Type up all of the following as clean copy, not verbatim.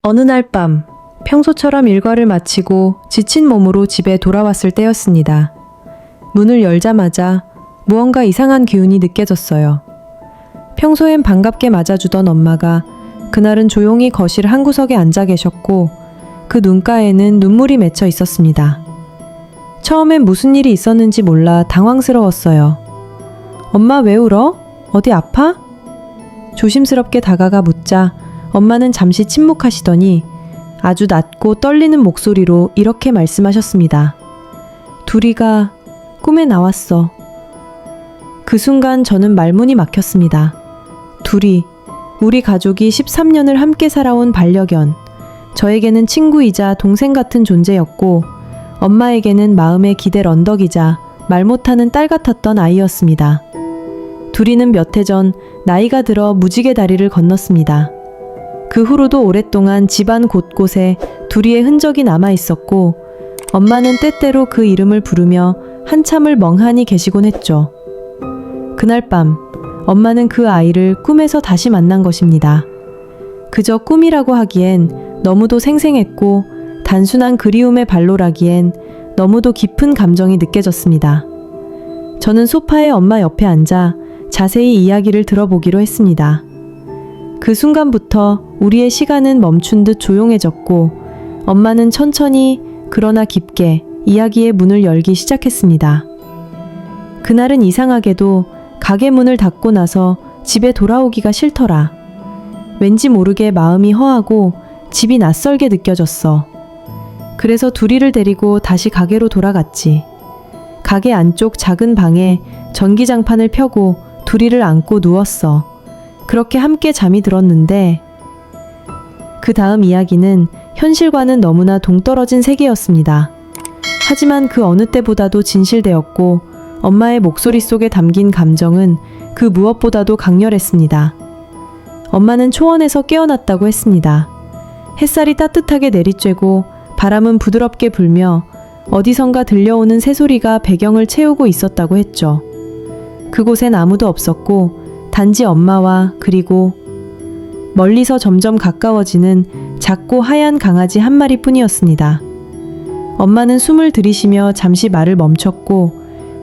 어느 날 밤, 평소처럼 일과를 마치고 지친 몸으로 집에 돌아왔을 때였습니다. 문을 열자마자 무언가 이상한 기운이 느껴졌어요. 평소엔 반갑게 맞아주던 엄마가 그날은 조용히 거실 한구석에 앉아 계셨고 그 눈가에는 눈물이 맺혀 있었습니다. 처음엔 무슨 일이 있었는지 몰라 당황스러웠어요. 엄마 왜 울어? 어디 아파? 조심스럽게 다가가 묻자 엄마는 잠시 침묵하시더니 아주 낮고 떨리는 목소리로 이렇게 말씀하셨습니다. 둘이가 꿈에 나왔어. 그 순간 저는 말문이 막혔습니다. 둘이, 우리 가족이 13년을 함께 살아온 반려견, 저에게는 친구이자 동생 같은 존재였고 엄마에게는 마음의 기댈 언덕이자 말 못하는 딸 같았던 아이였습니다. 둘이는 몇 해 전 나이가 들어 무지개 다리를 건넜습니다. 그 후로도 오랫동안 집안 곳곳에 둘이의 흔적이 남아 있었고 엄마는 때때로 그 이름을 부르며 한참을 멍하니 계시곤 했죠. 그날 밤 엄마는 그 아이를 꿈에서 다시 만난 것입니다. 그저 꿈이라고 하기엔 너무도 생생했고 단순한 그리움의 발로라기엔 너무도 깊은 감정이 느껴졌습니다. 저는 소파에 엄마 옆에 앉아 자세히 이야기를 들어보기로 했습니다. 그 순간부터 우리의 시간은 멈춘 듯 조용해졌고 엄마는 천천히 그러나 깊게 이야기의 문을 열기 시작했습니다. 그날은 이상하게도 가게 문을 닫고 나서 집에 돌아오기가 싫더라. 왠지 모르게 마음이 허하고 집이 낯설게 느껴졌어. 그래서 둘이를 데리고 다시 가게로 돌아갔지. 가게 안쪽 작은 방에 전기장판을 펴고 둘이를 안고 누웠어. 그렇게 함께 잠이 들었는데 그 다음 이야기는 현실과는 너무나 동떨어진 세계였습니다. 하지만 그 어느 때보다도 진실되었고 엄마의 목소리 속에 담긴 감정은 그 무엇보다도 강렬했습니다. 엄마는 초원에서 깨어났다고 했습니다. 햇살이 따뜻하게 내리쬐고 바람은 부드럽게 불며 어디선가 들려오는 새소리가 배경을 채우고 있었다고 했죠. 그곳엔 아무도 없었고 단지 엄마와 그리고 멀리서 점점 가까워지는 작고 하얀 강아지 한 마리뿐이었습니다. 엄마는 숨을 들이쉬며 잠시 말을 멈췄고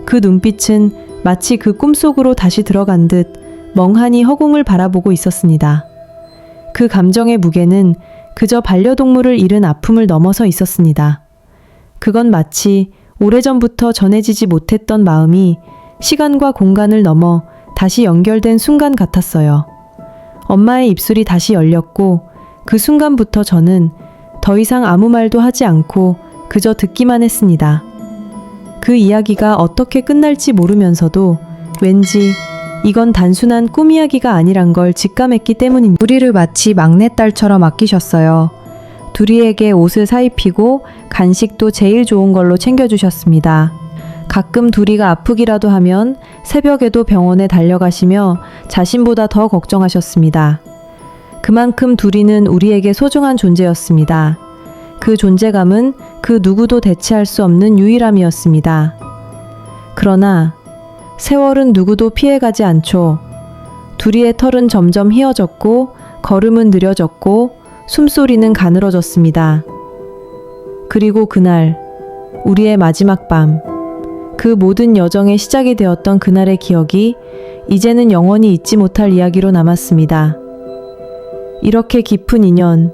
그 눈빛은 마치 그 꿈속으로 다시 들어간 듯 멍하니 허공을 바라보고 있었습니다. 그 감정의 무게는 그저 반려동물을 잃은 아픔을 넘어서 있었습니다. 그건 마치 오래전부터 전해지지 못했던 마음이 시간과 공간을 넘어 다시 연결된 순간 같았어요. 엄마의 입술이 다시 열렸고 그 순간부터 저는 더 이상 아무 말도 하지 않고 그저 듣기만 했습니다. 그 이야기가 어떻게 끝날지 모르면서도 왠지 이건 단순한 꿈 이야기가 아니란 걸 직감했기 때문입니다. 둘이를 마치 막내딸처럼 아끼셨어요. 둘이에게 옷을 사입히고 간식도 제일 좋은 걸로 챙겨주셨습니다. 가끔 둘이가 아프기라도 하면 새벽에도 병원에 달려가시며 자신보다 더 걱정하셨습니다. 그만큼 둘이는 우리에게 소중한 존재였습니다. 그 존재감은 그 누구도 대체할 수 없는 유일함이었습니다. 그러나 세월은 누구도 피해가지 않죠. 둘이의 털은 점점 휘어졌고 걸음은 느려졌고 숨소리는 가늘어졌습니다. 그리고 그날 우리의 마지막 밤, 그 모든 여정의 시작이 되었던 그날의 기억이 이제는 영원히 잊지 못할 이야기로 남았습니다. 이렇게 깊은 인연,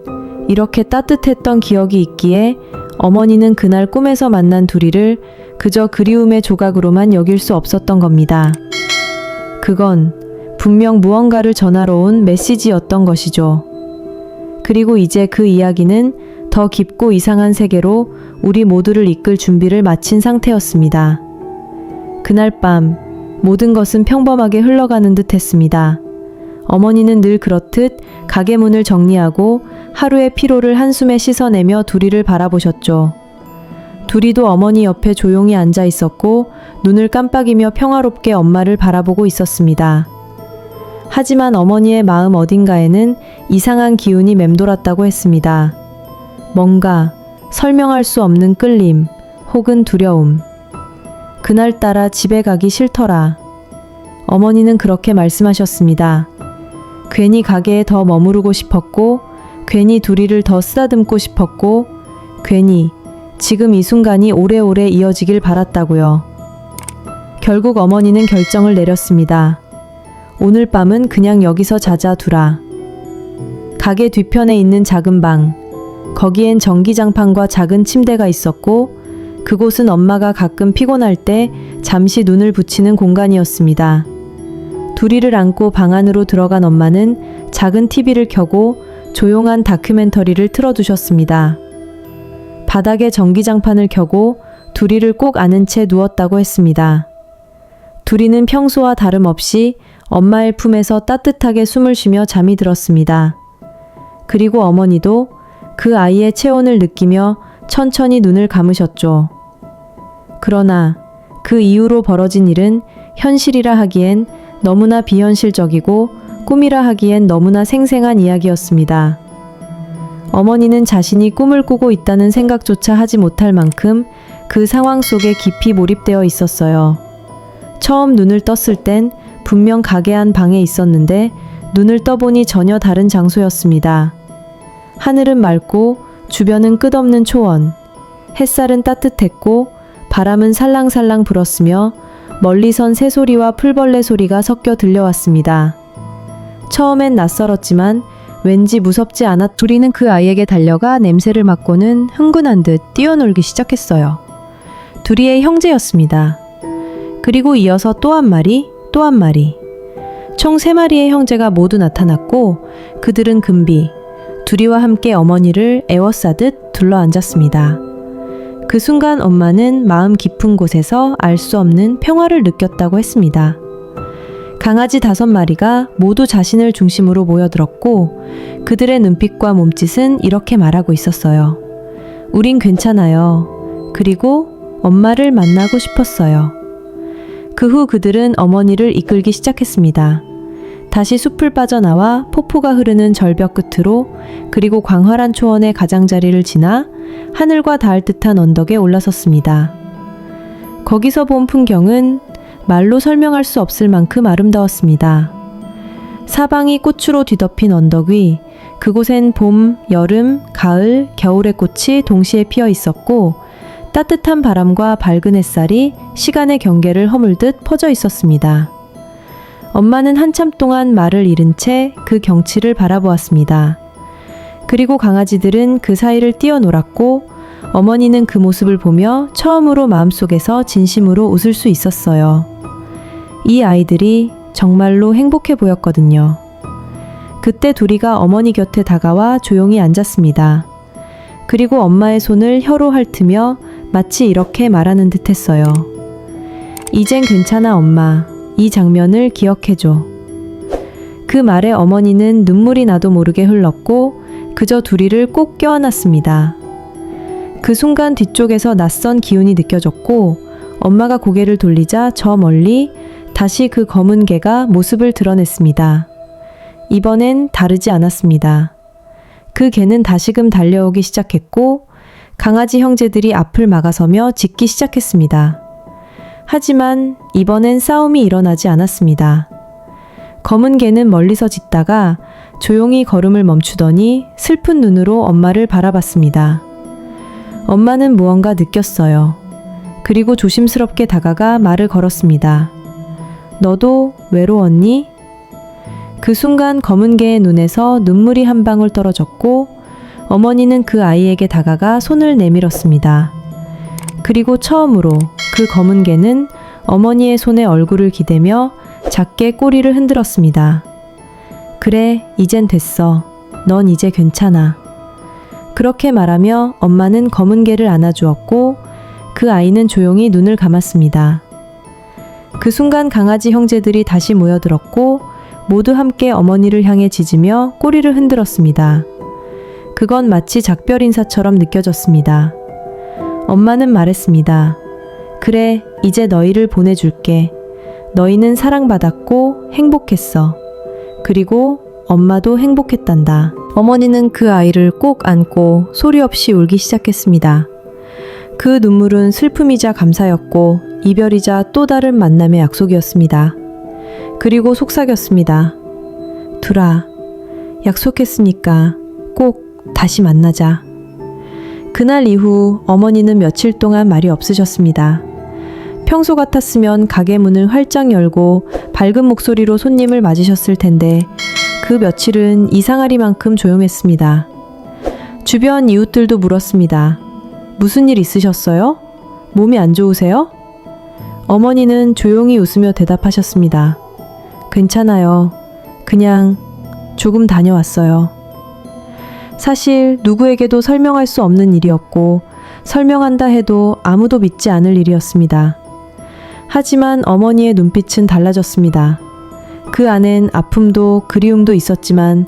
이렇게 따뜻했던 기억이 있기에 어머니는 그날 꿈에서 만난 둘이를 그저 그리움의 조각으로만 여길 수 없었던 겁니다. 그건 분명 무언가를 전하러 온 메시지였던 것이죠. 그리고 이제 그 이야기는 더 깊고 이상한 세계로 우리 모두를 이끌 준비를 마친 상태였습니다. 그날 밤 모든 것은 평범하게 흘러가는 듯 했습니다. 어머니는 늘 그렇듯 가게 문을 정리하고 하루의 피로를 한숨에 씻어내며 둘이를 바라보셨죠. 둘이도 어머니 옆에 조용히 앉아 있었고 눈을 깜빡이며 평화롭게 엄마를 바라보고 있었습니다. 하지만 어머니의 마음 어딘가에는 이상한 기운이 맴돌았다고 했습니다. 뭔가 설명할 수 없는 끌림 혹은 두려움. 그날따라 집에 가기 싫더라. 어머니는 그렇게 말씀하셨습니다. 괜히 가게에 더 머무르고 싶었고 괜히 둘이를 더 쓰다듬고 싶었고 괜히 지금 이 순간이 오래오래 이어지길 바랐다고요. 결국 어머니는 결정을 내렸습니다. 오늘 밤은 그냥 여기서 자자 두라. 가게 뒤편에 있는 작은 방, 거기엔 전기장판과 작은 침대가 있었고 그곳은 엄마가 가끔 피곤할 때 잠시 눈을 붙이는 공간이었습니다. 두리를 안고 방 안으로 들어간 엄마는 작은 TV를 켜고 조용한 다큐멘터리를 틀어두셨습니다. 바닥에 전기장판을 켜고 두리를 꼭 안은 채 누웠다고 했습니다. 두리는 평소와 다름없이 엄마의 품에서 따뜻하게 숨을 쉬며 잠이 들었습니다. 그리고 어머니도 그 아이의 체온을 느끼며 천천히 눈을 감으셨죠. 그러나 그 이후로 벌어진 일은 현실이라 하기엔 너무나 비현실적이고 꿈이라 하기엔 너무나 생생한 이야기였습니다. 어머니는 자신이 꿈을 꾸고 있다는 생각조차 하지 못할 만큼 그 상황 속에 깊이 몰입되어 있었어요. 처음 눈을 떴을 땐 분명 가게 안 방에 있었는데 눈을 떠보니 전혀 다른 장소였습니다. 하늘은 맑고 주변은 끝없는 초원, 햇살은 따뜻했고 바람은 살랑살랑 불었으며 멀리선 새소리와 풀벌레 소리가 섞여 들려왔습니다. 처음엔 낯설었지만 왠지 무섭지 않았. 두리는 그 아이에게 달려가 냄새를 맡고는 흥분한 듯 뛰어놀기 시작했어요. 두리의 형제였습니다. 그리고 이어서 또 한 마리, 또 한 마리. 총 3마리의 형제가 모두 나타났고 그들은 금비 두리와 함께 어머니를 에워싸듯 둘러앉았습니다. 그 순간 엄마는 마음 깊은 곳에서 알 수 없는 평화를 느꼈다고 했습니다. 강아지 5마리가 모두 자신을 중심으로 모여들었고 그들의 눈빛과 몸짓은 이렇게 말하고 있었어요. 우린 괜찮아요. 그리고 엄마를 만나고 싶었어요. 그 후 그들은 어머니를 이끌기 시작했습니다. 다시 숲을 빠져나와 폭포가 흐르는 절벽 끝으로 그리고 광활한 초원의 가장자리를 지나 하늘과 닿을 듯한 언덕에 올라섰습니다. 거기서 본 풍경은 말로 설명할 수 없을 만큼 아름다웠습니다. 사방이 꽃으로 뒤덮인 언덕 위, 그곳엔 봄, 여름, 가을, 겨울의 꽃이 동시에 피어 있었고 따뜻한 바람과 밝은 햇살이 시간의 경계를 허물듯 퍼져 있었습니다. 엄마는 한참 동안 말을 잃은 채 그 경치를 바라보았습니다. 그리고 강아지들은 그 사이를 뛰어놀았고 어머니는 그 모습을 보며 처음으로 마음속에서 진심으로 웃을 수 있었어요. 이 아이들이 정말로 행복해 보였거든요. 그때 두리가 어머니 곁에 다가와 조용히 앉았습니다. 그리고 엄마의 손을 혀로 핥으며 마치 이렇게 말하는 듯 했어요. 이젠 괜찮아 엄마. 이 장면을 기억해줘. 그 말에 어머니는 눈물이 나도 모르게 흘렀고 그저 두리를 꼭 껴안았습니다. 그 순간 뒤쪽에서 낯선 기운이 느껴졌고 엄마가 고개를 돌리자 저 멀리 다시 그 검은 개가 모습을 드러냈습니다. 이번엔 다르지 않았습니다. 그 개는 다시금 달려오기 시작했고 강아지 형제들이 앞을 막아서며 짖기 시작했습니다. 하지만 이번엔 싸움이 일어나지 않았습니다. 검은 개는 멀리서 짖다가 조용히 걸음을 멈추더니 슬픈 눈으로 엄마를 바라봤습니다. 엄마는 무언가 느꼈어요. 그리고 조심스럽게 다가가 말을 걸었습니다. 너도 외로웠니? 그 순간 검은 개의 눈에서 눈물이 한 방울 떨어졌고 어머니는 그 아이에게 다가가 손을 내밀었습니다. 그리고 처음으로 그 검은 개는 어머니의 손에 얼굴을 기대며 작게 꼬리를 흔들었습니다. 그래, 이젠 됐어. 넌 이제 괜찮아. 그렇게 말하며 엄마는 검은 개를 안아주었고 그 아이는 조용히 눈을 감았습니다. 그 순간 강아지 형제들이 다시 모여들었고 모두 함께 어머니를 향해 짖으며 꼬리를 흔들었습니다. 그건 마치 작별 인사처럼 느껴졌습니다. 엄마는 말했습니다. 그래, 이제 너희를 보내줄게. 너희는 사랑받았고 행복했어. 그리고 엄마도 행복했단다. 어머니는 그 아이를 꼭 안고 소리 없이 울기 시작했습니다. 그 눈물은 슬픔이자 감사였고 이별이자 또 다른 만남의 약속이었습니다. 그리고 속삭였습니다. 두라, 약속했으니까 꼭 다시 만나자. 그날 이후 어머니는 며칠 동안 말이 없으셨습니다. 평소 같았으면 가게 문을 활짝 열고 밝은 목소리로 손님을 맞으셨을 텐데 그 며칠은 이상하리만큼 조용했습니다. 주변 이웃들도 물었습니다. 무슨 일 있으셨어요? 몸이 안 좋으세요? 어머니는 조용히 웃으며 대답하셨습니다. 괜찮아요. 그냥 조금 다녀왔어요. 사실 누구에게도 설명할 수 없는 일이었고 설명한다 해도 아무도 믿지 않을 일이었습니다. 하지만 어머니의 눈빛은 달라졌습니다. 그 안엔 아픔도 그리움도 있었지만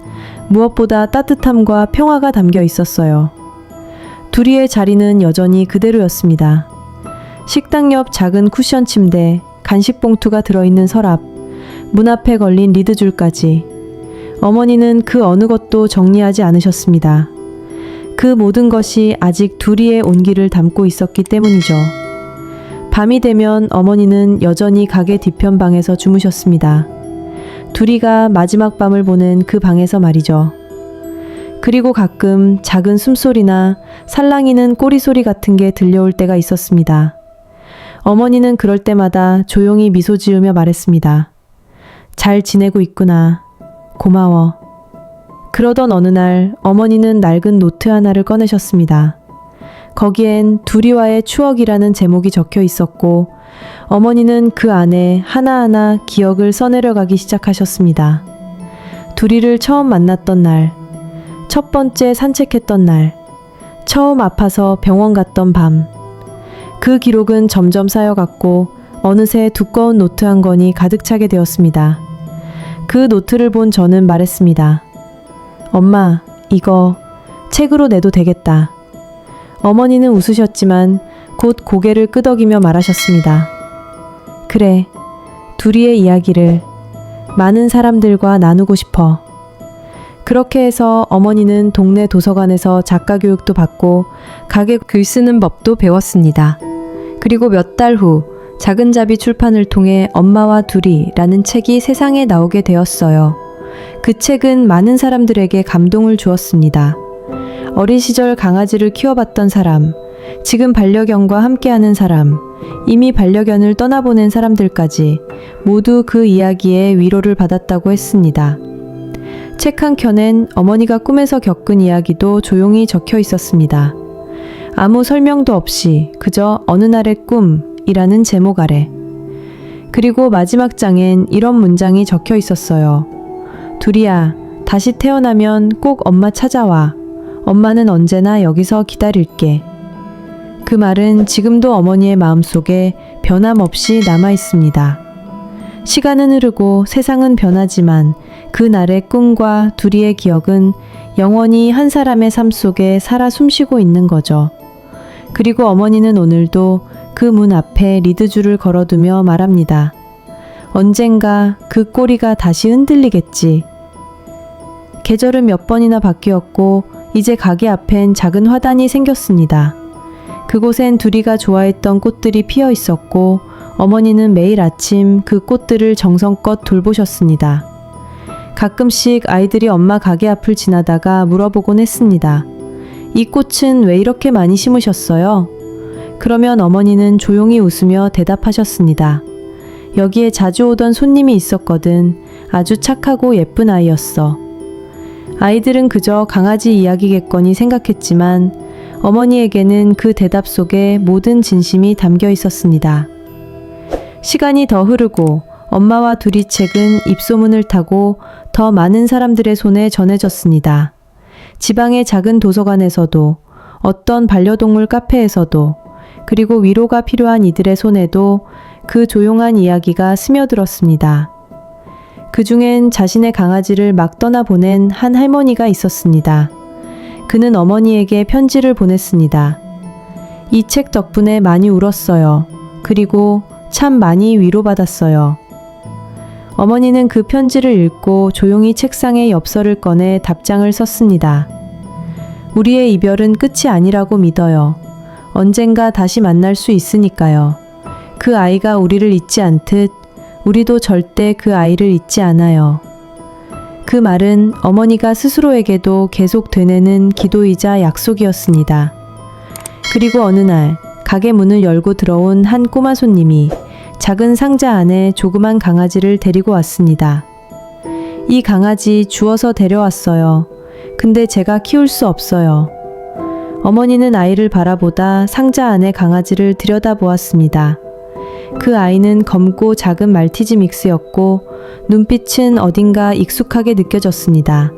무엇보다 따뜻함과 평화가 담겨 있었어요. 둘이의 자리는 여전히 그대로였습니다. 식당 옆 작은 쿠션 침대, 간식 봉투가 들어있는 서랍, 문 앞에 걸린 리드줄까지 어머니는 그 어느 것도 정리하지 않으셨습니다. 그 모든 것이 아직 둘이의 온기를 담고 있었기 때문이죠. 밤이 되면 어머니는 여전히 가게 뒤편 방에서 주무셨습니다. 둘이가 마지막 밤을 보낸 그 방에서 말이죠. 그리고 가끔 작은 숨소리나 살랑이는 꼬리소리 같은 게 들려올 때가 있었습니다. 어머니는 그럴 때마다 조용히 미소 지으며 말했습니다. 잘 지내고 있구나. 고마워. 그러던 어느 날 어머니는 낡은 노트 하나를 꺼내셨습니다. 거기엔 둘이와의 추억이라는 제목이 적혀 있었고 어머니는 그 안에 하나하나 기억을 써내려가기 시작하셨습니다. 둘이를 처음 만났던 날, 첫 번째 산책했던 날, 처음 아파서 병원 갔던 밤. 그 기록은 점점 쌓여갔고 어느새 두꺼운 노트 한 권이 가득 차게 되었습니다. 그 노트를 본 저는 말했습니다. 엄마, 이거 책으로 내도 되겠다. 어머니는 웃으셨지만 곧 고개를 끄덕이며 말하셨습니다. 그래, 둘이의 이야기를 많은 사람들과 나누고 싶어. 그렇게 해서 어머니는 동네 도서관에서 작가 교육도 받고 가게 글 쓰는 법도 배웠습니다. 그리고 몇 달 후 작은 자비 출판을 통해 엄마와 둘이라는 책이 세상에 나오게 되었어요. 그 책은 많은 사람들에게 감동을 주었습니다. 어린 시절 강아지를 키워봤던 사람, 지금 반려견과 함께하는 사람, 이미 반려견을 떠나보낸 사람들까지 모두 그 이야기에 위로를 받았다고 했습니다. 책 한 켠엔 어머니가 꿈에서 겪은 이야기도 조용히 적혀 있었습니다. 아무 설명도 없이 그저 어느 날의 꿈이라는 제목 아래. 그리고 마지막 장엔 이런 문장이 적혀 있었어요. 둘이야, 다시 태어나면 꼭 엄마 찾아와. 엄마는 언제나 여기서 기다릴게. 그 말은 지금도 어머니의 마음속에 변함없이 남아 있습니다. 시간은 흐르고 세상은 변하지만 그 날의 꿈과 둘이의 기억은 영원히 한 사람의 삶 속에 살아 숨쉬고 있는 거죠. 그리고 어머니는 오늘도 그 문 앞에 리드줄을 걸어두며 말합니다. 언젠가 그 꼬리가 다시 흔들리겠지. 계절은 몇 번이나 바뀌었고 이제 가게 앞엔 작은 화단이 생겼습니다. 그곳엔 둘이가 좋아했던 꽃들이 피어 있었고 어머니는 매일 아침 그 꽃들을 정성껏 돌보셨습니다. 가끔씩 아이들이 엄마 가게 앞을 지나다가 물어보곤 했습니다. 이 꽃은 왜 이렇게 많이 심으셨어요? 그러면 어머니는 조용히 웃으며 대답하셨습니다. 여기에 자주 오던 손님이 있었거든. 아주 착하고 예쁜 아이였어. 아이들은 그저 강아지 이야기겠거니 생각했지만 어머니에게는 그 대답 속에 모든 진심이 담겨 있었습니다. 시간이 더 흐르고 엄마와 둘이 책은 입소문을 타고 더 많은 사람들의 손에 전해졌습니다. 지방의 작은 도서관에서도, 어떤 반려동물 카페에서도, 그리고 위로가 필요한 이들의 손에도 그 조용한 이야기가 스며들었습니다. 그 중엔 자신의 강아지를 막 떠나보낸 한 할머니가 있었습니다. 그는 어머니에게 편지를 보냈습니다. 이 책 덕분에 많이 울었어요. 그리고 참 많이 위로받았어요. 어머니는 그 편지를 읽고 조용히 책상에 엽서를 꺼내 답장을 썼습니다. 우리의 이별은 끝이 아니라고 믿어요. 언젠가 다시 만날 수 있으니까요. 그 아이가 우리를 잊지 않듯 우리도 절대 그 아이를 잊지 않아요. 그 말은 어머니가 스스로에게도 계속 되뇌는 기도이자 약속이었습니다. 그리고 어느 날 가게 문을 열고 들어온 한 꼬마 손님이 작은 상자 안에 조그만 강아지를 데리고 왔습니다. 이 강아지 주워서 데려왔어요. 근데 제가 키울 수 없어요. 어머니는 아이를 바라보다 상자 안에 강아지를 들여다보았습니다. 그 아이는 검고 작은 말티즈 믹스였고 눈빛은 어딘가 익숙하게 느껴졌습니다.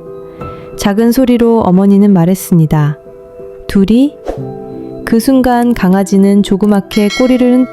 작은 소리로 어머니는 말했습니다. 둘이? 그 순간 강아지는 조그맣게 꼬리를